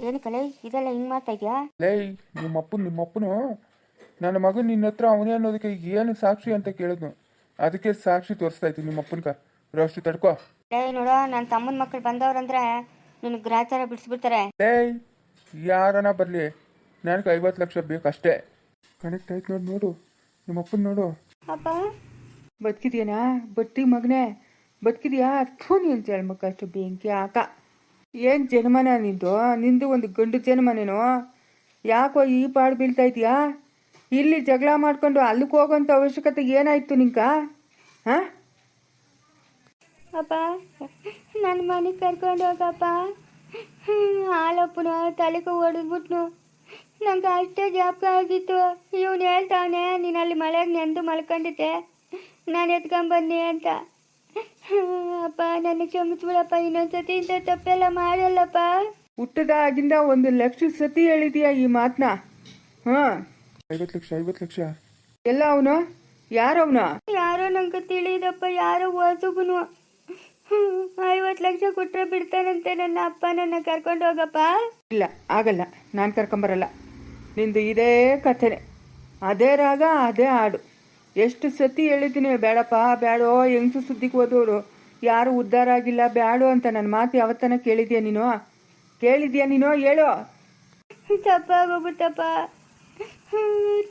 ಏನು ಕಲೆ ಇದೆಲ್ಲ ಹಿಂಗೆ ಮಾಡ್ತಾ ಇದೆಯಾ? ಲೇ ನಿಮ್ಮಪ್ಪನು ನನ್ನ ಮಗನ ನಿನ್ನ ಹತ್ರ ಅವನೇ ಅನ್ನೋದಕ್ಕೆ ಏನು ಸಾಕ್ಷಿ ಅಂತ ಕೇಳಿದ್ನು. ಅದಕ್ಕೆ ಸಾಕ್ಷಿ ತೋರಿಸ್ತಾ ಇದ್ದೀನಿ ನಿಮ್ಮಪ್ಪನ್ಕ. ಅಷ್ಟು ತಡ್ಕೋ. ಲೇ ನೋಡೋ, ನನ್ನ ತಮ್ಮನ ಮಕ್ಕಳು ಬಂದವ್ರಂದ್ರೆ ನಿನ್ನ ಗ್ರಾಚಾರ ಬಿಡಿಸ್ಬಿಡ್ತಾರೆ. ಲೇ ಯಾರನ ಬರಲಿ, ನನಗೆ 50 ಲಕ್ಷ ಬೇಕಷ್ಟೇ. ಕನೆಕ್ಟ್ ಆಯ್ತು ನೋಡು ನಿಮ್ಮಪ್ಪನ ನೋಡು. ಅಪ್ಪ ಬದುಕಿದ್ಯಾನಾ ಬಟ್ಟಿ ಮಗನೇ, ಬದುಕಿದ್ಯಾ? ಥೂ ನೀನು ಜನ್ಮಕ್ಕೆ ಅಷ್ಟು ಬೆಂಕಿ ಹಾಕ. ಏನು ಜನ್ಮನ ನಿಂದು ಒಂದು ಗಂಡು ಜನ್ಮನೇನೋ? ಯಾಕೋ ಈ ಪಾಡು ಬೀಳ್ತಾ ಇದೆಯಾ? ಇಲ್ಲಿ ಜಗಳ ಮಾಡ್ಕೊಂಡು ಅಲ್ಲಿಗೆ ಹೋಗೋಂಥ ಅವಶ್ಯಕತೆ ಏನಾಯಿತು ನಿಂಕ? ಹಾಂ ಅಪ್ಪ ನನ್ನ ಮನೆಗೆ ಕರ್ಕೊಂಡು ಹೋಗಪ್ಪ. ಹಾಲಪ್ಪನು ತಲೆಗೆ ಹೊಡೆದ್ಬಿಟ್ನು. ನಂಗೆ ಅಷ್ಟೇ ಜ್ಞಾಪಕ ಆಗಿತ್ತು. ಇವನು ಹೇಳ್ತಾವನೆ ನೀನು ಅಲ್ಲಿ ಮಳೆಗೆ ನೆಂದು ಮಲ್ಕೊಂಡಿದ್ದೆ, ನಾನು ಎತ್ಕೊಂಬನ್ನಿ ಅಂತ. ಅಪ್ಪ ನನ್ನ ಕ್ಷಮಿಸ್ಬಿಡಪ್ಪ, ಇನ್ನೊಂದ್ಸತಿ ಇಂಥ ತಪ್ಪೆಲ್ಲ ಮಾಡಲ್ಲಪ್ಪ. ಹುಟ್ಟದ ಆಗಿಂದ 1,00,000 ಸತಿ ಹೇಳಿದೀಯ ಈ ಮಾತನ್ನ. ಹಾಂ 50 ಲಕ್ಷ ಎಲ್ಲ ಅವನು? ಯಾರವನು? ಯಾರೋ ನಂಗೆ ತಿಳಿದಪ್ಪ, ಯಾರೋ ಹೊಸಬನು. 50 ಲಕ್ಷ ಕೊಟ್ಟರೆ ಬಿಡ್ತಾನಂತೆ ನನ್ನ ಅಪ್ಪ. ನನ್ನ ಕರ್ಕೊಂಡು ಹೋಗಪ್ಪ. ಇಲ್ಲ ಆಗಲ್ಲ, ನಾನು ಕರ್ಕೊಂಬರಲ್ಲ. ನಿಂದು ಇದೇ ಕಥೆನೆ, ಅದೇ ರಾಗ ಅದೇ ಹಾಡು. ಎಷ್ಟು ಸತಿ ಹೇಳಿದ್ದೀನಿ ಬೇಡಪ್ಪ ಬೇಡೋ, ಹೆಂಗಸು ಸುದ್ದಿಗೆ ಹೋದವರು ಯಾರು ಉದ್ಧಾರ ಆಗಿಲ್ಲ ಬೇಡೋ ಅಂತ. ನನ್ನ ಮಾತು ಯಾವತ್ತನ ಕೇಳಿದ್ಯಾ ನೀನು? ಹೇಳು. ತಪ್ಪಾಗೋಗ್ಬಿಟ್ಟಪ್ಪ,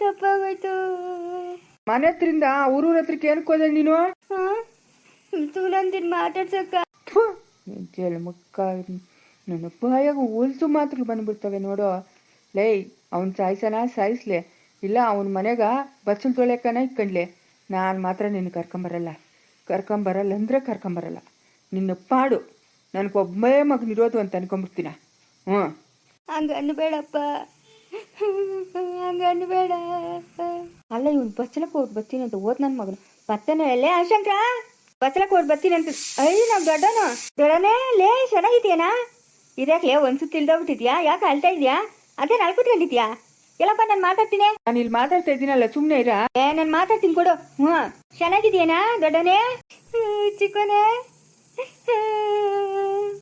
ತಪ್ಪಾಗೋಯ್ತು. ಮನೆ ಹತ್ರಿಂದ ಊರೂರ ಹತ್ರಕ್ಕೆ ಏನಕ್ಕೆ ಹೋದೆ ನೀನು? ಸುನಂದಿನ ಮಾತಾಡ್ಸಕ್ಕ. ಮಕ್ಕ ನನ್ನ ಬಾಯಾಗ ಹೊಲ್ಸು ಮಾತುಗಳು ಬಂದ್ಬಿಡ್ತವೆ ನೋಡು. ಲೈ ಅವ್ನು ಸಾಯಿಸ್ಲೆ, ಇಲ್ಲ ಅವನ ಮನೆಗ ಬಚ್ಚಲು ತೊಳೆಯಕ್ಕನ ಇಟ್ಕೊಂಡ್ಲೆ. ನಾನು ಮಾತ್ರ ನಿನ್ನ ಕರ್ಕೊಂಬರಲ್ಲ ಅಂದರೆ ಕರ್ಕೊಂಬರಲ್ಲ. ನಿನ್ನ ಪಾಡು ನನಗೊಬ್ಬೇ ಮಗನಿರೋದು ಅಂತ ಅನ್ಕೊಂಬಿಡ್ತೀನ. ಹಂಗ ಅನ್ಬೇಡಪ್ಪ, ಹಂಗ ಅನ್ಬೇಡ. ಅಲ್ಲ ಇವನು ಬಚ್ಚಲಕ್ಕೆ ಹೋಗಿ ಬರ್ತೀನಿ ಅಂತ ಓದ್ ನನ್ನ ಮಗನು ಬರ್ತಾನೆ. ಲೇ ಅಶಂಕ, ಬಚ್ಚಲಕ್ಕೆ ಹೋಗಿ ಬರ್ತೀನಿ ಅಂತ. ನಾವು ದೊಡ್ಡನೇ ಲೇ ಚೆನ್ನಾಗಿದ್ಯಾನಾ? ಇದ್ಯಾಕೆ ಒಂದ್ಸುತ್ತ ಇಲ್ದೋಗ್ಬಿಟ್ಟಿದ್ಯಾ? ಯಾಕೆ ಅಳ್ತಾ ಇದೆಯಾ? ಅದೇ ನಾಲ್ಕುಟ್ಕೊಂಡಿದ್ಯಾ? ಎಲ್ಲಪ್ಪ ನಾನು ಮಾತಾಡ್ತೀನಿ. ನಾನು ಇಲ್ಲಿ ಮಾತಾಡ್ತಾ ಇದ್ದೀನಲ್ಲ, ಸುಮ್ಮನೆ ಇರ. ನಾನು ಮಾತಾಡ್ತೀನಿ ಕೊಡು. ಚೆನ್ನಾಗಿದ್ಯಾನಾ ದೊಡ್ಡನೇ? ಚಿಕ್ಕನೇ?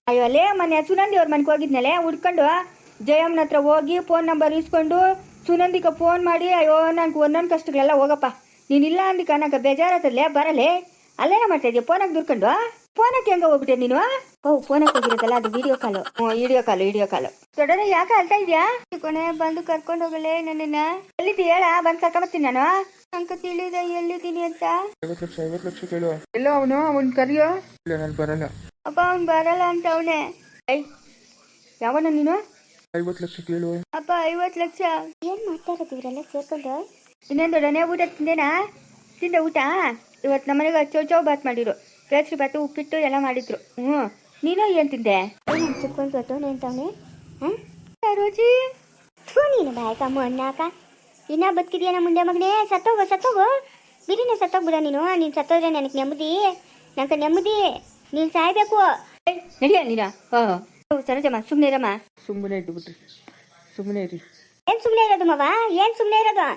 ಅಯ್ಯೋ ಅಲ್ಲೇ ಮೊನ್ನೆ ಸುನಂದಿ ಅವ್ರ ಮನೆಗೆ ಹೋಗಿದ್ನಲ್ಲೇ ಹುಡ್ಕೊಂಡು ಜಯಮ್ಮನ ಹತ್ರ ಹೋಗಿ ಫೋನ್ ನಂಬರ್ ಇಸ್ಕೊಂಡು ಸುನಂದಿಗೆ ಫೋನ್ ಮಾಡಿ, ಅಯ್ಯೋ ನನಗೆ ಒಂದೊಂದು ಕಷ್ಟಗಳೆಲ್ಲ ಹೋಗಪ್ಪ, ನೀನಿಲ್ಲ ಅಂದಿಕ ನನಗೆ ಬೇಜಾರತ್ತಲ್ಲೇ ಬರಲೇ. ಅಲ್ಲೇನ ಮಾಡ್ತಾ ಇದೀಯ ಫೋನಾಗ ದುರ್ಕೊಂಡು? ಫೋನಕ್ಕೆ ಹೆಂಗ ಹೋಗ್ಬಿಟ್ಟೆ ನೀನು? ಫೋನಕ್ಕೆ ಹೋಗಿರೋದಲ್ಲ, ಅದು ವಿಡಿಯೋ ಕಾಲು. ದೊಡ್ಡನೆ ಯಾಕೆ ಅಳ್ತಾ ಇದೆಯಾ? ಕೊನೆ ಬಂದು ಕರ್ಕೊಂಡು ಹೋಗಲೇ ನನ್ನನ್ನ. ಎಲ್ಲಿದ್ದೀಯ ಹೇಳ, ಬಂದು ಕರ್ಕೊಂಬರ್ತೀನಿ ನಾನು. ಅಂಕ ತಿಳಿದ ಎಲ್ಲಿದ್ದೀನಿ ಅಂತ. 50 ಲಕ್ಷ ಕೇಳು. ಎಲ್ಲೋ ಅವನು ಕರಿಯೋ. ಇಲ್ಲ ನಾನು ಬರಲ್ಲ. ಅಪ್ಪ ಅವ್ನು ಬರಲ್ಲ ಅಂತ ಅವನೇ. ಯಾವನ ನೀನು? 50 ಲಕ್ಷ ಕೇಳು. ಅಪ್ಪ 50 ಲಕ್ಷ ಏನ್ ಮಾಡ್ತಾ ಇರೋದು ಇವರೆಲ್ಲ ಸೇರ್ಕೊಂಡು? ಇನ್ನೇನು ದೊಡ್ಡನೆ ಊಟ ತಿಂದೇನಾ? ತಿಂದೆ ಊಟ? ಇವತ್ತು ನಮ್ಮನೆಗೆ ಚೌಚೌ ಬಾತ್ ಮಾಡಿರು, ಕೇಸರಿ ಬಾತು ಉಪ್ಪಿಟ್ಟು ಎಲ್ಲ ಮಾಡಿದ್ರು. ನೀನು ಏನು ತಿಂದೆ? ಚಿಕ್ಕೊಂಡು ಗೊತ್ತವನೇ ಅಂತವನೇ. ರೋಜಿ ನೀನು ಬಾಯ್ಕಮ್ಮ ಅನ್ನಾಕ ಇನ್ನ ಬದುಕಿದ್ಯಾನ ಮುಂದೆ ಮಗನೇ? ಸತ್ತೋಗು ಬಿರಿನ ಸತ್ತೋಗ್ಬಿಡ ನೀನು ಸತ್ತೋದ್ರೆ ನನಗೆ ನೆಮ್ಮದಿ, ನೀನು ಸಾಯ್ಬೇಕು. ನಡಿಯ ನೀನ. ಸರೋಜಮ್ಮ ಸುಮ್ಮನೆ ಇರಮ್ಮ. ಸುಮ್ಮನೆ ಇರಿ. ಏನು ಸುಮ್ಮನೆ ಇರೋದು ಮವ? ಏನು ಸುಮ್ಮನೆ ಇರೋದು?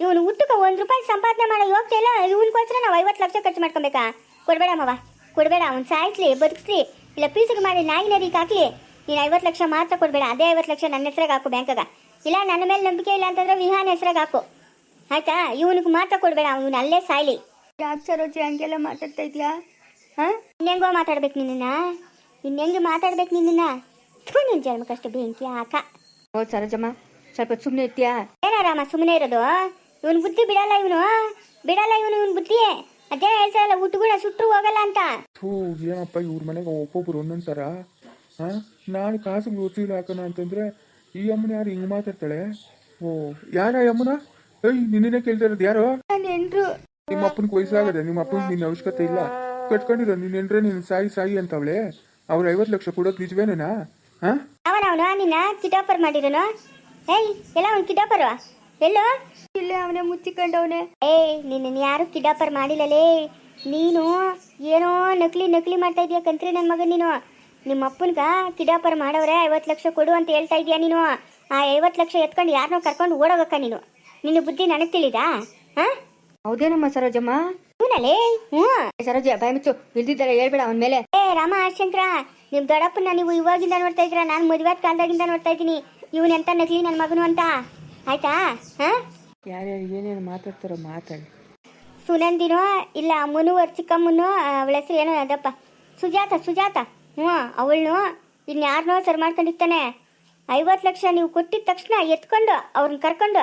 ಇವನು ಹುಟ್ಟಕ್ಕೆ ₹1 ಸಂಪಾದನೆ ಮಾಡೋ ಹೋಗ್ತಾ ಇಲ್ಲ. ಇವನಿಗೋಸ್ಕರ ನಾವು 50 ಲಕ್ಷ ಖರ್ಚು ಮಾಡ್ಕೊಬೇಕಾ? ಕೊಡಬೇಡ ಮವ, ಕೊಡಬೇಡ. ಅವ್ನು ಸಾಯಿಸ್ಲಿ, ಬದುಕಿಸ್ಲಿ, ಇಲ್ಲ ಪೀಸಿಗೆ ಮಾಡಿ ನಾಯಿ ನರಿಗೆ ಹಾಕ್ಲಿ. ನೀನು 50 ಲಕ್ಷ ಮಾತ್ರ ಕೊಡಬೇಡ. ಅದೇ 50 ಲಕ್ಷ ನನ್ನ ಹೆಸ್ರಾಗ ಹಾಕು ಬ್ಯಾಂಕಾಗ. ಇಲ್ಲ ನನ್ನ ಮೇಲೆ ನಂಬಿಕೆ ಇಲ್ಲ ಅಂತಂದ್ರೆ ವಿಹಾನ ಹೆಸ್ರಾಗ ಹಾಕು, ಆಯ್ತಾ? ಇವನಿಗೆ ಮಾತ್ರ ಕೊಡಬೇಡ, ಅವನು ಅಲ್ಲೇ ಸಾಯ್ಲಿ. ಯಾಕೆ ಸರೋಜಿ ಹಂಗೆಲ್ಲ ಮಾತಾಡ್ತಾ ಇದೆಯಾ? ಇನ್ನೆಂಗೋ ಮಾತಾಡ್ಬೇಕು ನಿನ್ನ, ಇನ್ನೆಂಗೆ ಮಾತಾಡ್ಬೇಕು ನಿನ್ನ? ನಿನ್ನ ಜನ್ಮಕ್ಕಷ್ಟು ಬೆಂಕಿ ಹಾಕ. ಸರೋಜಮ್ಮ ಸ್ವಲ್ಪ ಸುಮ್ಮನೆ ಇರ್ತೀಯಾ? ಏನಾರಾಮ ಸುಮ್ಮನೆ ಇರೋದು? ಇವನು ಬುದ್ಧಿ ಬಿಡಲ್ಲ, ಇವನು ಬುದ್ಧಿ. ಅದೇ ಹೇಳ್ತಾರಲ್ಲ, ಊಟಗುಣ ಸುಟ್ಟರು ಹೋಗಲ್ಲ ಅಂತ. ಏನಪ್ಪ ಇವ್ರ ಮನೆಗೆ ಒಬ್ಬೊಬ್ರು ಒಂದೊಂಥರ. ನಾನು ಕಾಸು ಗೊತ್ತಿಲ್ಲ ಹಾಕೋಣ ಅಂತಂದ್ರೆ ಈ ಅಮ್ಮನ ಯಾರು ಹಿಂಗೆ ಮಾತಾಡ್ತಾಳೆ? ಯಾರ ಅಮ್ಮನ? ನಿನ್ನೆ ಕೇಳ್ತಾ ಇರೋದು ಯಾರು? ನಿಮ್ಮ ಅಪ್ಪನಿಗೆ ವಯಸ್ಸಾಗದೆ, ನಿಮ್ಮ ಅಪ್ಪನಿಗೆ ನಿನ್ನ ಅವಶ್ಯಕತೆ ಇಲ್ಲ, ಕಟ್ಕೊಂಡಿರೋ ನೀನೆಂದ್ರೆ ನೀನು ಸಾಯಿ ಅಂತವಳೆ. ಅವ್ರು 50 ಲಕ್ಷ ಕೊಡೋದು ನಿಜವೇನಾ? ಅವನವನು ನಿನ್ನ ಕಿಟಾಪರ್ ಮಾಡಿರೋನು? ಎಲ್ಲ ಅವ್ನು ಕಿಟಾಪರ್ ಎಲ್ಲೋ ಇಲ್ಲ, ಅವನೇ ಮುಚ್ಚಿಕೊಂಡವನೇ. ನಿನ್ನ ಯಾರು ಕಿಡಾಪರ್ ಮಾಡಿಲ್ಲಲೇ. ನೀನು ಏನೋ ನಕಲಿ ಮಾಡ್ತಾ ಇದೀಯ ಕಂತ್ರಿ ನನ್ನ ಮಗ. ನೀನು ನಿಮ್ಮ ಅಪ್ಪನ್ಗ ಕಿಡಾಪರ್ ಮಾಡವ್ರೆ 50 ಲಕ್ಷ ಕೊಡು ಅಂತ ಹೇಳ್ತಾ ಇದೀಯ ನೀನು. ಆ 50 ಲಕ್ಷ ಎತ್ಕೊಂಡು ಯಾರನ್ನೋ ಕರ್ಕೊಂಡು ಓಡೋಗಕ್ಕ ನೀನು. ನಿನ್ನ ಬುದ್ಧಿ ನನಗೆ ತಿಳಿದಾ? ಹೌದೇನಮ್ಮ ಸರೋಜಮ್ಮ? ಇವನಲ್ಲೇ ಹ್ಞೂ ಸರೋಜ ಬಾಯ್ ಮುಚ್ಚು ಇಲ್ದಿದ್ದಾರೆ ಹೇಳ್ಬೇಡ ಅವನ ಮೇಲೆ. ಏ ರಾಮ ಶಂಕರ, ನಿಮ್ಮ ದೊಡ್ಡಪ್ಪನ ನೀವು ಇವಾಗಿಂದ ನೋಡ್ತಾ ಇದ್ದೀರಾ, ನಾನು ಮದುವೆ ಕಾಲದಾಗಿಂದ ನೋಡ್ತಾ ಇದ್ದೀನಿ ಇವನ್ ಎಂತ ನಕಲಿ ನನ್ನ ಮಗನು ಅಂತ. ಆಯ್ತಾ? ಹಾಂ, ಯಾರ್ಯಾರು ಏನೇನು ಮಾತಾಡ್ತಾರೋ ಮಾತಾಡಿ. ಸುನಂದಿನೋ ಇಲ್ಲ ಅಮ್ಮನು ಚಿಕ್ಕಮ್ಮನೋ, ಅವಳ ಹೆಸರು ಏನೋ ಅದಪ್ಪ, ಸುಜಾತ. ಹ್ಞೂ, ಅವಳನ್ನು ಇನ್ಯಾರನ್ನೋ ಸರ್ ಮಾಡ್ಕೊಂಡಿರ್ತಾನೆ. 50 ಲಕ್ಷ ನೀವು ಕೊಟ್ಟಿದ ತಕ್ಷಣ ಎತ್ಕೊಂಡು ಅವ್ರನ್ನ ಕರ್ಕೊಂಡು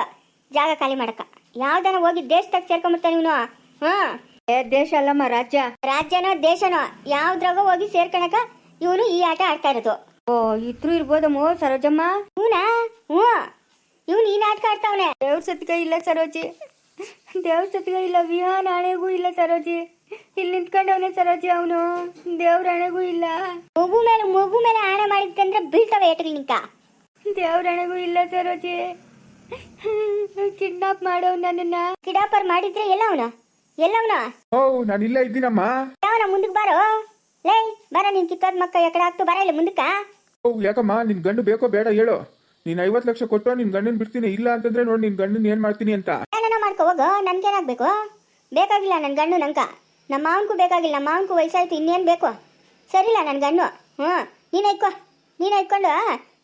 ಜಾಗ ಖಾಲಿ ಮಾಡಕ ಯಾವ್ದಾನ ಹೋಗಿ ದೇಶದಾಗ ಸೇರ್ಕೊಂಡ್ಬಿಡ್ತಾನೆ ಇವನು. ಹ್ಞೂ, ದೇಶ ಅಲ್ಲಮ್ಮ ರಾಜ್ಯ. ರಾಜ್ಯನೋ ದೇಶನೋ ಯಾವ್ದ್ರಾಗ ಹೋಗಿ ಸೇರ್ಕೊಳಕ ಇವನು ಈ ಆಟ ಆಡ್ತಾ ಇರೋದು. ಓ ಇದ್ರು ಇರ್ಬೋದಮ್ಮ ಸರೋಜಮ್ಮ. ಇವನಾ? ಹ್ಞೂ, ಇವನು ಈ ನಾಟಕ ಆಡ್ತಾವನೆ. ದೇವ್ರ ಸತ್ಗ ಇಲ್ಲ ಸರೋಜಿ, ದೇವ್ರ ಸತ್ಗ ಇಲ್ಲ, ವಿಹಾನ ಹಣೆಗೂ ಇಲ್ಲ ಸರೋಜಿ. ಇಲ್ಲಿ ನಿಂತ್ಕೊಂಡವನೇ ಸರೋಜಿ ಅವನು, ದೇವ್ರ ಹಣೆಗೂ ಇಲ್ಲ. ಮಗು ಮೇಲೆ ಆಣೆ ಮಾಡಿದ್ದಂದ್ರೆ ಬೀಳ್ತವೆ ಏಟಗಳು ನಿಂಕ. ದೇವ್ರ ಹಣೆಗೂ ಇಲ್ಲ ಸರೋಜಿ. ಕಿಡ್ನಾಪ್ ಮಾಡವ್ ನನ್ನನ್ನ. ಕಿಡಾಪರ್ ಮಾಡಿದ್ರೆ ಎಲ್ಲವನ ಓ ನಾನು ಇಲ್ಲೇ ಇದ್ದೀನಮ್ಮ. ಯಾವನ ಮುಂದಕ್ಕೆ ಬಾರೋ. ಲೇ ಬರ, ನಿನ್ ಕಿತ್ತೋದ್ ಮಕ್ಕ ಎಕಡೆ ಆಗ್ತು, ಬರ ಇಲ್ಲ ಮುಂದಕ್ಕ. ಓ ಯಾಕಮ್ಮ, ನಿನ್ ಗಂಡು ಬೇಕೋ ಬೇಡ ಹೇಳು. ನೀನ್ 50 ಲಕ್ಷ ಕೊಟ್ಟು ನಿನ್ ಗಂಡನ್ ಬಿಡ್ತೀನಿ, ಇಲ್ಲ ಅಂತಂದ್ರೆ ನೋಡಿ ನಿನ್ ಗಂಡನ್ ಏನ್ ಮಾಡ್ತೀನಿ ಅಂತ. ಏನ ಮಾಡ್ಕೊ ಹೋಗೋ, ನನ್ಗೇನಾಗ್ಬೇಕು? ಬೇಕಾಗಿಲ್ಲ ನನ್ ಗಂಡು ನಂಕ. ನಮ್ಮ ಮಾವನ್ಗೂ ಬೇಕಾಗಿಲ್ಲ, ನಮ್ಮ ಮಾವನ್ಗೂ ವಯಸ್ಸಾಯ್ತು, ಇನ್ನೇನ್ ಬೇಕು? ಸರಿಲ್ಲ ನನ್ ಗಂಡು. ಹ್ಞೂ, ನೀನ್ ಇಟ್ಕೊಂಡು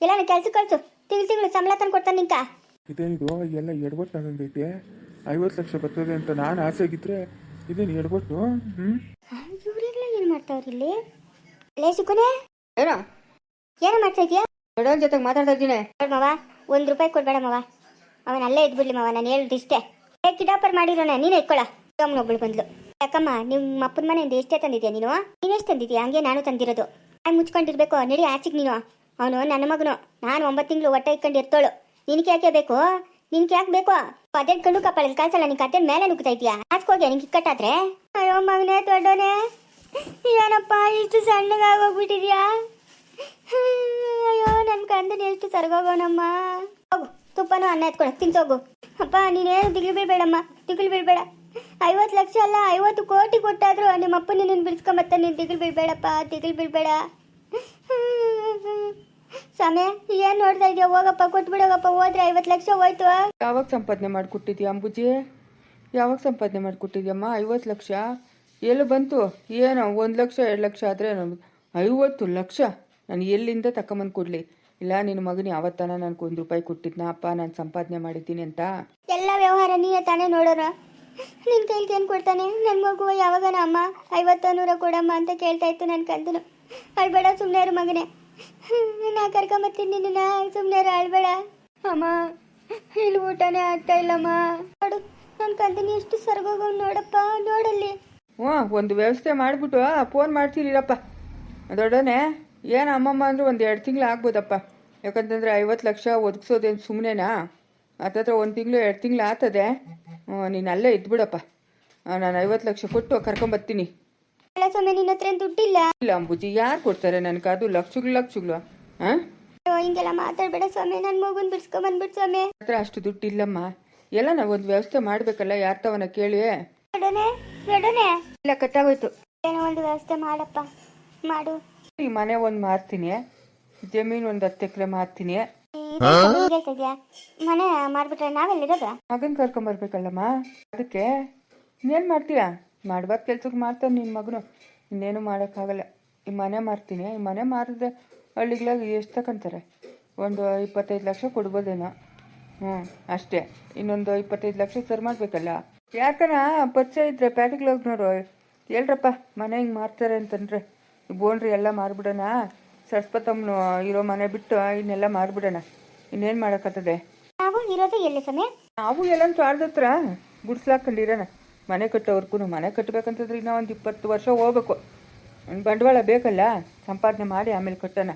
ಎಲ್ಲಾನು ಕೆಲ್ಸಕ್ಕೆ ಕಳ್ಸು, ತಿಂಗಳು ಸಂಬಳ ತಂದು ಕೊಡ್ತಾನೆ ನಿಂಕ. ಇದೇನಿದು ಎಲ್ಲ ಎಡವಟ್ಟಾಗಂಗೈತೆ. 50 ಲಕ್ಷ ಬರ್ತದೆ ಅಂತ ನಾನು ಆಸೆ ಆಗಿದ್ರೆ ಇದೇನು ಎಡವಟ್ಟು. ಇವ್ರೆಲ್ಲ ಏನ್ ಮಾಡ್ತಾವ್ರಿ ಇಲ್ಲಿ? ಲೇ ಸುಕುನೆ, ಏನೋ ಮಾಡ್ತಾ ಇದೀಯಾ? ದೊಡ್ಡವನ ಜೊತೆಗೆ ಮಾತಾಡ್ತಾ ಇದ್ದೀನಿ. ಮವ, ₹1 ಕೊಡ್ಬೇಡ ಮವ, ಅವನ ಅಲ್ಲೇ ಇದ್ಬಿಡ್ಲಿ ಮವ, ನಾನು ಹೇಳಿದಿಷ್ಟೇ. ಕಿಡಾಪರ್ ಮಾಡಿರೋಣ, ನೀನೇ ಇಟ್ಕೊಳ. ಒಬ್ಳು ಬಂದ್ಲು. ಯಾಕಮ್ಮ, ನಿಮ್ಮ ಅಪ್ಪನ ಮನೆಯಿಂದ ಎಷ್ಟೇ ತಂದಿದ್ಯಾ ನೀನು? ನೀನೆಷ್ಟು ತಂದಿದ್ಯಾ? ಹಂಗೆ ನಾನು ತಂದಿರೋದು. ಮುಚ್ಕೊಂಡಿರ್ಬೇಕು, ನಡಿ ಆಚಿಗೆ ನೀನು. ಅವನು ನನ್ನ ಮಗನು, ನಾನು 9 ತಿಂಗಳು ಹೊಟ್ಟೆ ಇಟ್ಕೊಂಡು ಇರ್ತೋಳು. ನಿನ್ಗೆ ಯಾಕೆ ಬೇಕು? ಅದೇ ಕಣ್ಣು ಕಪ್ಪಳಲ್ಲಿ ಕಾಲ್ಸಲ್ಲ, ನಿನ್ ಕತ್ತೆ ಮೇಲೆ ನುಗ್ತಾ ಇದೆಯಾ? ಆಚ್ಕೋಗ್ಯಾ ನಿಂಗೆ ಇಕ್ಕಟ್ಟಾದ್ರೆ? ಅಯ್ಯೋ ಮಗನೇ ದೊಡ್ಡೋನೆ, ಏನಪ್ಪ ಇಷ್ಟು ಸಣ್ಣಗಾಗೋಗ್ಬಿಟ್ಟಿದ್ಯಾ? ಅಯ್ಯೋ ನನ್ನ ಕಂದನ ಎಷ್ಟು ಸರಗೋಗೋನಮ್ಮ. ಹೋಗು, ತುಪ್ಪನೂ ಅನ್ನ ಎತ್ಕೊಳ ತಿನ್ಸೋಗು. ಅಪ್ಪ ನೀನೇನು ದಿಗ್ಲು ಬೀಳ್ಬೇಡಮ್ಮ, 50 ಲಕ್ಷ ಅಲ್ಲ 50 ಕೋಟಿ ಕೊಟ್ಟಾದ್ರು ನಿಮ್ಮ ಅಪ್ಪ ನಿನ್ನ ಬಿಡಿಸ್ಕೊಂಬತ್ತ. ನೀನು ದಿಗ್ಲು ಬೀಳ್ಬೇಡ. ಸಮಯ ಏನ್ ನೋಡ್ತಾ ಇದೆಯಾ? ಹೋಗಪ್ಪ, ಕೊಟ್ಬಿಡೋಗಪ್ಪ, ಹೋದ್ರೆ 50 ಲಕ್ಷ ಹೋಯ್ತು. ಯಾವಾಗ ಸಂಪಾದನೆ ಮಾಡಿಕೊಟ್ಟಿದ್ಯಾ ಅಂಬುಜಿ? ಯಾವಾಗ ಸಂಪಾದನೆ ಮಾಡಿಕೊಟ್ಟಿದ್ಯಮ್ಮ 50 ಲಕ್ಷ? ಎಲ್ಲಿ ಬಂತು? ಏನೋ 1 ಲಕ್ಷ 2 ಲಕ್ಷ ಆದರೆ 50 ಲಕ್ಷ ನಾನು ಎಲ್ಲಿಂದ ತಗೊಂಬಂದು ಕೊಡಲಿ? ಇಲ್ಲ ನಿನ್ನ ಮಗನ ಯಾವತ್ತಾನ ನನಗೆ ₹1 ಕೊಟ್ಟಿದ್ನ ಅಪ್ಪ ನಾನು ಸಂಪಾದನೆ ಮಾಡಿದ್ದೀನಿ ಅಂತ? ಎಲ್ಲ ವ್ಯವಹಾರ ನೀನೇ ತಾನೇ ನೋಡೋಣ. ನಿನ್ನ ಕೈಲಿ ಏನು ಕೊಡ್ತಾನೆ ನನ್ನ ಮಗು? ಯಾವಾಗನ ಅಮ್ಮ 50 100 ಕೊಡಮ್ಮ ಅಂತ ಕೇಳ್ತಾ ಇತ್ತು ನನ್ನ ಕಂದನು. ಅಳ್ಬೇಡ, ಸುಮ್ಮನೆ ಇರು ಮಗನೇ, ನಾ ಕರ್ಕೊಂಬತ್ತೀನಿ ನಿನ್ನ, ಸುಮ್ಮನೆ ಇರು, ಅಳ್ಬೇಡ. ಅಮ್ಮ ಇಲ್ಲಿ ಊಟನೇ ಆಗ್ತಾ ಇಲ್ಲಮ್ಮ. ನೋಡು ನನ್ನ ಕಂದನಿ ಎಷ್ಟು ಸರ್ಗೋಗ ನೋಡಪ್ಪ, ನೋಡಲ್ಲಿ. ಹ್ಞೂ, ಒಂದು ವ್ಯವಸ್ಥೆ ಮಾಡಿಬಿಟ್ಟು ಫೋನ್ ಮಾಡ್ತೀರಿರಪ್ಪ. ದೊಡ್ಡನೆ ಏನು ಅಮ್ಮಮ್ಮ ಅಂದರೆ 1-2 ತಿಂಗಳು ಆಗ್ಬೋದಪ್ಪ. ಯಾಕಂತಂದರೆ 50 ಲಕ್ಷ ಒದಗಿಸೋದೇನು ಸುಮ್ಮನೆನಾ? ಹತ್ತತ್ರ 1 ತಿಂಗಳು 2 ತಿಂಗಳು ಆಗ್ತದೆ. ನೀನು ಅಲ್ಲೇ ಇದ್ಬಿಡಪ್ಪ, ನಾನು 50 ಲಕ್ಷ ಕೊಟ್ಟು ಕರ್ಕೊಂಬರ್ತೀನಿ. ಎಲ್ಲ ಸಮಯ ನಿನ್ನ ಹತ್ರ ದುಡ್ಡಿಲ್ಲ. ಇಲ್ಲ ಅಂಬುಜಿ, ಯಾರು ಕೊಡ್ತಾರೆ ನನಗೆ? ಅದು ಲಕ್ಷಗಳು. ಹಾಂ, ಹಿಂಗೆಲ್ಲ ಮಾತಾಡಬೇಡ ಸ್ವಾಮಿ, ನನ್ನ ಮಗುನ ಬಿಡ್ಸ್ಕೊಂಬಂದ್ಬಿಟ್ಟು ಸ್ವಾಮಿ. ಹತ್ರ ಅಷ್ಟು ದುಡ್ಡಿಲ್ಲಮ್ಮ. ಎಲ್ಲ ನಾವು ಒಂದು ವ್ಯವಸ್ಥೆ ಮಾಡಬೇಕಲ್ಲ, ಯಾರ ತವನ ಕೇಳಿ. ದೊಡ್ಡನೆ ಇಲ್ಲ, ಕಟ್ಟಾಗೋಯ್ತು. ಏನೋ ಒಂದು ವ್ಯವಸ್ಥೆ ಮಾಡಪ್ಪ, ಮಾಡು. ಈ ಮನೆ ಒಂದು ಮಾರ್ತೀನಿ, ಜಮೀನು ಒಂದು 10 ಎಕರೆ ಮಾರ್ತೀನಿ. ಹೇಳ್ತಿದ್ಯಾ? ಮನೆ ಮಾರ್ಬಿಟ್ರೆ ನಾವೆಲ್ಲಿರೋದು? ಮಗನ ಕರ್ಕೊಂಬರ್ಬೇಕಲ್ಲಮ್ಮ, ಅದಕ್ಕೆ ಇನ್ನೇನು ಮಾಡ್ತೀಯಾ? ಮಾಡ್ಬಾರ್ದು ಕೆಲ್ಸಕ್ಕೆ ಮಾಡ್ತಾನೆ ನಿನ್ನ ಮಗನು. ಇನ್ನೇನು ಮಾಡೋಕ್ಕಾಗಲ್ಲ. ಈ ಮನೆ ಮಾರ್ತೀನಿ, ಈ ಮನೆ ಮಾರಿದ್ರೆ ಹಳ್ಳಿಗಳಾಗ ಎಷ್ಟು ತಗೊಂತಾರೆ? ಒಂದು 25 ಲಕ್ಷ ಕೊಡ್ಬೋದೇನೋ. ಅಷ್ಟೇ. ಇನ್ನೊಂದು 25 ಲಕ್ಷ ಸರಿ ಮಾಡಬೇಕಲ್ಲ. ಯಾಕನ ಪರಿಚಯ ಇದ್ರೆ ಪ್ಯಾಟಿಗ್ಳೋಗಿ ನೋಡು, ಹೇಳ್ರಪ್ಪ ಮನೆ ಹಿಂಗೆ ಮಾರ್ತಾರೆ ಅಂತಂದರೆ ಬೋನ್ರಿ ಎಲ್ಲ ಮಾರ್ಬಿಡೋಣ. ಸರಸ್ವತಮ್ಮನು ಇರೋ ಮನೆ ಬಿಟ್ಟು ಇನ್ನೆಲ್ಲ ಮಾರ್ಬಿಡೋಣ. ಇನ್ನೇನು ಮಾಡೋಕ್ಕತ್ತದೆ? ನಾವು ಇರೋದು ಎಲ್ಲಿ ಸಮಯ? ನಾವು ಎಲ್ಲಂತೂ ಆಡ್ದತ್ರ ಗುಡ್ಸ್ಲಾಕೊಂಡಿರೋಣ. ಮನೆ ಕಟ್ಟೋವರ್ಗು ಮನೆ ಕಟ್ಟಬೇಕಂತಂದ್ರೆ ಇನ್ನೂ ಒಂದು 20 ವರ್ಷ ಹೋಗ್ಬೇಕು. ಬಂಡವಾಳ ಬೇಕಲ್ಲ, ಸಂಪಾದನೆ ಮಾಡಿ ಆಮೇಲೆ ಕಟ್ಟೋಣ.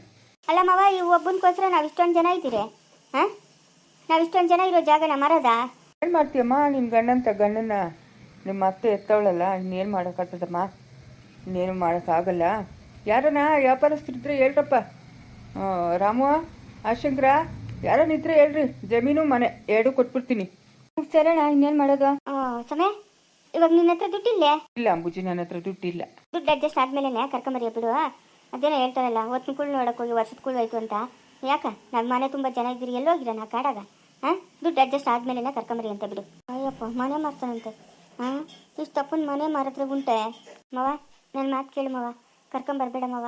ಅಲ್ಲ ಮಾವ, ಈ ಒಬ್ಬನಿಗೋಸ್ಕರ ನಾವು ಇಷ್ಟೊಂದು ಜನ ಇದ್ದೀರಿ. ಹಾಂ, ನಾವು ಇಷ್ಟೊಂದು ಜನ ಇರೋ ಜಾಗನ ಮರದ? ಏನು ಮಾಡ್ತೀಯಮ್ಮ? ನಿನ್ನ ಗಂಡನ ನಿಮ್ಮ ಅತ್ತೆ ಎತ್ತವಳಲ್ಲ, ಇನ್ನೇನು ಮಾಡೋಕ್ಕಾಗ್ತದಮ್ಮ? ಇನ್ನೇನು ಮಾಡೋಕ್ಕಾಗಲ್ಲ. ಯಾರನ್ನ ವ್ಯಾಪಾರಸ್ಥರಿದ್ರೆ ಹೇಳ್ರಪ್ಪ. ರಾಮು, ಆಶಂಕರ ಯಾರನ್ನಿದ್ರೆ ಹೇಳ್ರಿ, ಜಮೀನು ಮನೆ 2 ಕೊಟ್ಬಿಡ್ತೀನಿ. ಸರಣ, ಇನ್ನೇನು ಮಾಡೋದು? ಸಮಯ ಇವಾಗ ನಿನ್ನ ಹತ್ರ ದುಡ್ಡಿಲ್ಲೇ? ಇಲ್ಲ ಅಂಬುಜಿ, ನನ್ನ ಹತ್ರ ದುಡ್ಡಿಲ್ಲ. ದುಡ್ಡು ಅಡ್ಜಸ್ಟ್ ಆದ್ಮೇಲೆ ಕರ್ಕೊಂಬರಿಯ ಬಿಡು. ಅದೇನೋ ಹೇಳ್ತಾರಲ್ಲ, ಹೊತ್ತಿನ ಕುಳ್ಳು ನೋಡಕ್ಕೆ ಹೋಗಿ ವರ್ಷದ ಕುಳ್ಳು ಆಯ್ತು ಅಂತ. ಯಾಕ ನಮ್ಮ ಮನೆ ತುಂಬ ಜನ ಇದ್ದೀರಿ, ಎಲ್ಲೋಗಿರ ನಾ ಕಾಡಾಗ? ಹಾಂ, ದುಡ್ಡು ಅಡ್ಜಸ್ಟ್ ಆದ್ಮೇಲೆ ಕರ್ಕೊಂಬರಿ ಅಂತ ಬಿಡು. ಅಯ್ಯಪ್ಪ, ಮನೆ ಮಾಡ್ತಾನಂತೆ. ಹಾಂ ಇಷ್ಟು ತಪ್ಪನ ಮನೆ ಮಾರತ್ರ ಉಂಟೆ ಮವ ನನ್ನ ಮಾತು ಕೇಳು ಮವ ಕರ್ಕೊಂಬರ್ಬೇಡ ಮವ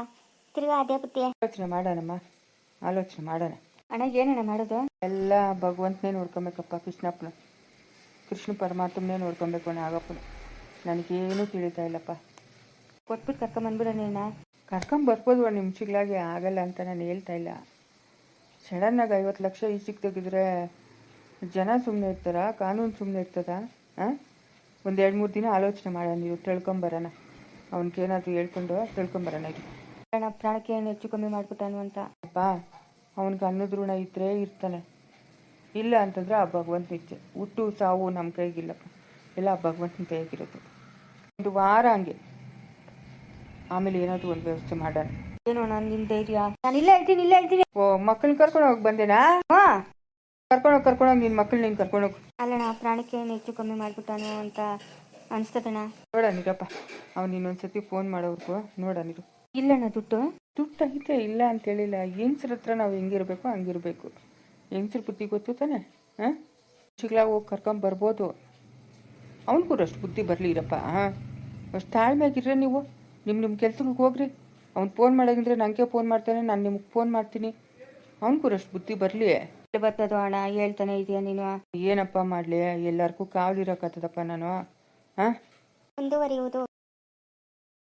ತಿರ್ಗಾ ಅದೇ ಬುತ್ತಿ ಆಲೋಚನೆ ಮಾಡೋಣಮ್ಮ, ಆಲೋಚನೆ ಮಾಡೋಣ. ಅಣ್ಣ ಏನಣ್ಣ ಮಾಡೋದು? ಎಲ್ಲ ಭಗವಂತನೇ ನೋಡ್ಕೊಬೇಕಪ್ಪ, ಕೃಷ್ಣ ಪರಮಾತ್ಮನೇ ನೋಡ್ಕೊಬೇಕು ಅಣ್ಣ, ಆಗಪ್ಪನ ನನಗೇನೂ ತಿಳಿತಾ ಇಲ್ಲಪ್ಪ. ಕೊಟ್ಬಿಟ್ಟು ಕರ್ಕೊಂಬಂದ್ಬಿಡೋಣ. ಕರ್ಕೊಂಬರ್ಬೋದು ಒಂದು ನಿಮಿಷಗಳಾಗಿ, ಆಗಲ್ಲ ಅಂತ ನಾನು ಹೇಳ್ತಾ ಇಲ್ಲ. ಸಡನ್ನಾಗಿ 50 ಲಕ್ಷ ಈಚೆಗೆ ತೆಗೆದ್ರೆ ಜನ ಸುಮ್ಮನೆ ಇರ್ತಾರ, ಕಾನೂನು ಸುಮ್ಮನೆ ಇರ್ತದ? ಹಾಂ, ಒಂದು 2-3 ದಿನ ಆಲೋಚನೆ ಮಾಡೋಣ, ನೀವು ತಿಳ್ಕೊಂಬರೋಣ, ಅವನಿಗೇನಾದರೂ ಹೇಳ್ಕೊಂಡು ತಿಳ್ಕೊಂಬರೋಣ. ಇದು ಅಣ್ಣ ಪ್ರಾಣಕ್ಕೆ ಏನು ಹೆಚ್ಚು ಕಮ್ಮಿ ಮಾಡ್ಬಿಟ್ಟಾನು ಅಂತ ಅಪ್ಪ, ಅವನಿಗೆ ಅನ್ನದ ಋಣ ಇದ್ದರೆ ಇರ್ತಾನೆ, ಇಲ್ಲ ಅಂತಂದ್ರೆ ಆ ಭಗವಂತ ಇಚ್ಛೆ. ಹುಟ್ಟು ಸಾವು ನಮ್ಮ ಕೈಗಿಲ್ಲಪ್ಪ, ಎಲ್ಲ ಆ ಭಗವಂತನ ಕೈಗಿರೋದು. ಒಂದು ವಾರ ಹಂಗೆ, ಆಮೇಲೆ ಏನಾದರೂ ಒಂದು ವ್ಯವಸ್ಥೆ ಮಾಡೋಣ. ಏನೋ ನಾನು ನಿನ್ನ ಧೈರ್ಯ, ನಾನು ಇಲ್ಲೇ ಹೇಳ್ತೀನಿ. ಓ, ಮಕ್ಕಳನ್ನ ಕರ್ಕೊಂಡು ಹೋಗಿ ಬಂದೇನಾ? ಹಾಂ, ಕರ್ಕೊಂಡೋಗಿ ನಿನ್ನ ಮಕ್ಕಳು ನೀನು ಕರ್ಕೊಂಡೋಗಿ. ಅಲ್ಲಣ್ಣ ಪ್ರಾಣಕ್ಕೆ ಏನು ಹೆಚ್ಚು ಕಮ್ಮಿ ಮಾಡ್ಬಿಟ್ಟಾನು ಅಂತ ಅನಿಸ್ತದಣ್ಣ. ನೋಡೋಣಿರಪ್ಪ, ಅವ್ನು ಇನ್ನೊಂದ್ಸತಿ ಫೋನ್ ಮಾಡೋರ್ಗು ನೋಡೋಣಿರು. ಇಲ್ಲಣ್ಣ ದುಡ್ಡು ಐತೆ, ಇಲ್ಲ ಅಂತೇಳಿಲ್ಲ. ಹೆಂಗ್ಸ್ರ ಹತ್ರ ನಾವು ಹೆಂಗಿರ್ಬೇಕು ಹಂಗಿರ್ಬೇಕು. ಹೆಂಗ್ಸ್ರ ಬುದ್ಧಿ ಗೊತ್ತು ತಾನೆ. ಹಾಂ, ಚಿಗ್ಲಾಗ ಹೋಗಿ ಕರ್ಕೊಂಬರ್ಬೋದು, ಅವ್ನಿಗೂ ಅಷ್ಟು ಬುದ್ಧಿ ಬರಲಿ ಇರಪ್ಪ. ಹಾಂ, ಅಷ್ಟು ತಾಳ್ಮೆಯಾಗಿರ್ರೆ ನೀವು. ನಿಮ್ಮ ಕೆಲ್ಸಕ್ಕೆ ಹೋಗ್ರಿ. ಅವ್ನು ಫೋನ್ ಮಾಡೋದಂದ್ರೆ ನನಗೆ ಫೋನ್ ಮಾಡ್ತಾನೆ, ನಾನು ನಿಮಗೆ ಫೋನ್ ಮಾಡ್ತೀನಿ. ಅವ್ನಿಗೂ ಅಷ್ಟು ಬುದ್ಧಿ ಬರಲಿ. ಬರ್ತದೋ ಅಣ್ಣ, ಹೇಳ್ತಾನೆ ಇದೆಯಾ ನೀನು? ಏನಪ್ಪ ಮಾಡಲಿ, ಎಲ್ಲರಿಗೂ ಕಾವಲಿರೋಕ್ಕತ್ತದಪ್ಪ ನಾನು. ಹಾಂ, ಮುಂದುವರಿಯುವುದು